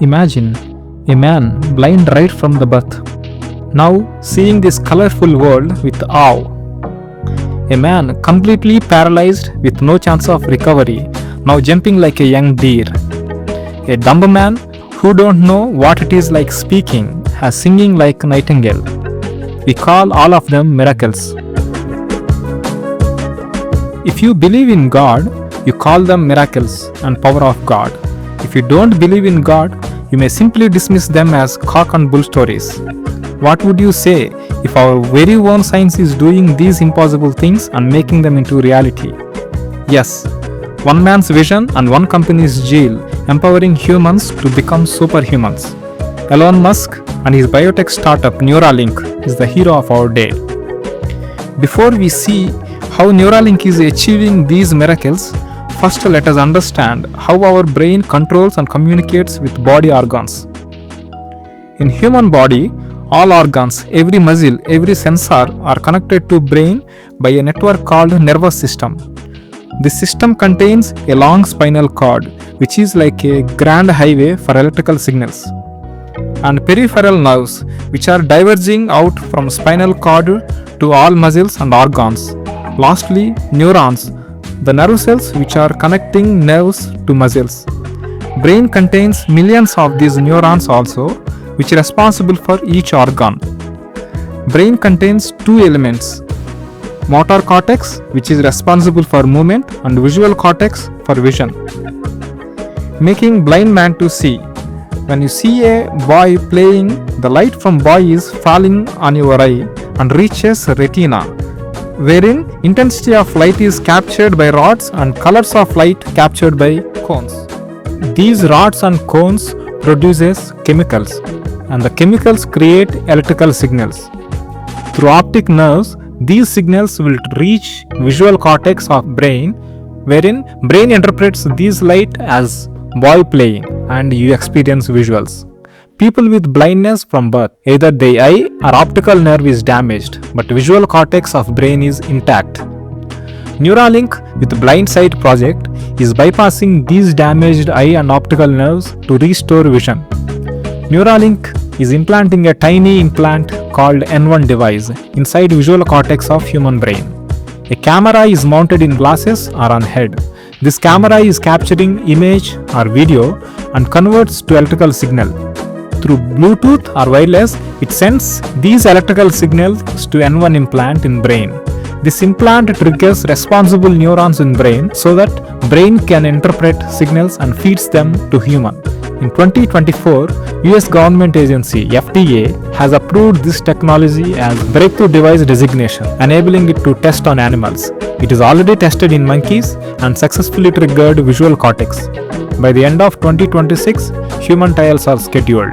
Imagine a man blind right from the birth, now seeing this colorful world with awe. A man completely paralyzed with no chance of recovery, now jumping like a young deer. A dumb man who don't know what it is like speaking, has singing like a nightingale. We call all of them miracles. If you believe in God, you call them miracles and power of God. If you don't believe in God, you may simply dismiss them as cock and bull stories. What would you say if our very own science is doing these impossible things and making them into reality? Yes, one man's vision and one company's zeal empowering humans to become superhumans. Elon Musk and his biotech startup Neuralink is the hero of our day. Before we see how Neuralink is achieving these miracles, first let us understand how our brain controls and communicates with body organs. In human body, all organs, every muscle, every sensor are connected to brain by a network called nervous system. This system contains a long spinal cord, which is like a grand highway for electrical signals, and peripheral nerves, which are diverging out from spinal cord to all muscles and organs. Lastly, neurons, the nerve cells which are connecting nerves to muscles. Brain contains millions of these neurons also, which are responsible for each organ. Brain contains two elements: motor cortex, which is responsible for movement, and visual cortex for vision, making blind man to see. When you see a boy playing, the light from boy is falling on your eye and reaches retina, wherein intensity of light is captured by rods and colors of light captured by cones. These rods and cones produces chemicals, and the chemicals create electrical signals. Through optic nerves, these signals will reach visual cortex of brain, wherein brain interprets these light as boy playing and you experience visuals. People with blindness from birth, either their eye or optical nerve is damaged, but visual cortex of brain is intact. Neuralink with Blindsight project is bypassing these damaged eye and optical nerves to restore vision. Neuralink is implanting a tiny implant called N1 device inside visual cortex of human brain. A camera is mounted in glasses or on head. This camera is capturing image or video and converts to electrical signal. Through Bluetooth or wireless, it sends these electrical signals to N1 implant in brain. This implant triggers responsible neurons in brain so that brain can interpret signals and feeds them to human. In 2024, US government agency FDA has approved this technology as Breakthrough Device Designation, enabling it to test on animals. It is already tested in monkeys and successfully triggered visual cortex. By the end of 2026, human trials are scheduled.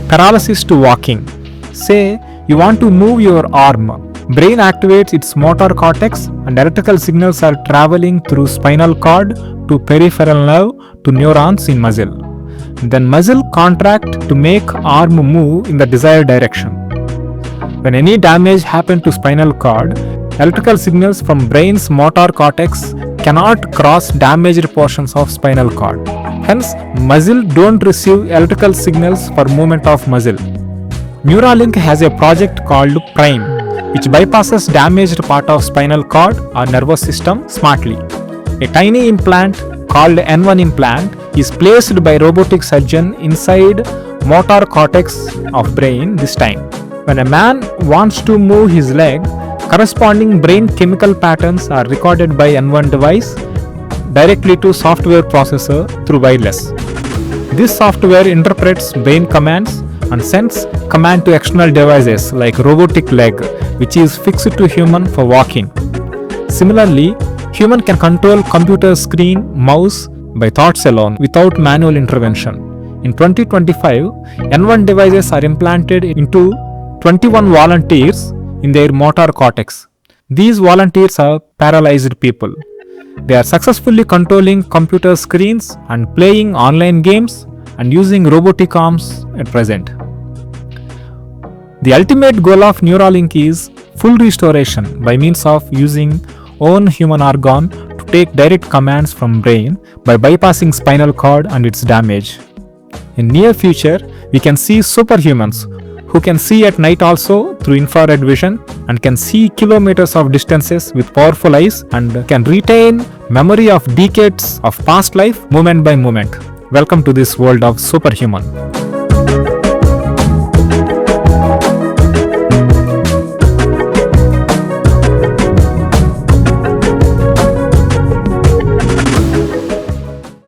Paralysis to walking. Say you want to move your arm. Brain activates its motor cortex and electrical signals are traveling through spinal cord to peripheral nerve to neurons in muscle. Then muscle contract to make arm move in the desired direction. When any damage happens to spinal cord, electrical signals from brain's motor cortex cannot cross damaged portions of spinal cord. Hence, muscle don't receive electrical signals for movement of muscle. Neuralink has a project called Prime, which bypasses damaged part of spinal cord or nervous system smartly. A tiny implant called N1 implant is placed by robotic surgeon inside motor cortex of brain this time. When a man wants to move his leg, corresponding brain chemical patterns are recorded by N1 device directly to software processor through wireless. This software interprets brain commands and sends command to external devices like robotic leg, which is fixed to human for walking. Similarly, human can control computer screen, mouse by thoughts alone without manual intervention. In 2025, N1 devices are implanted into 21 volunteers in their motor cortex. These volunteers are paralyzed people. They are successfully controlling computer screens and playing online games and using robotic arms at present. The ultimate goal of Neuralink is full restoration by means of using own human organ to take direct commands from brain by bypassing spinal cord and its damage. In near future, we can see superhumans who can see at night also through infrared vision and can see kilometers of distances with powerful eyes and can retain memory of decades of past life moment by moment. Welcome to this world of superhuman.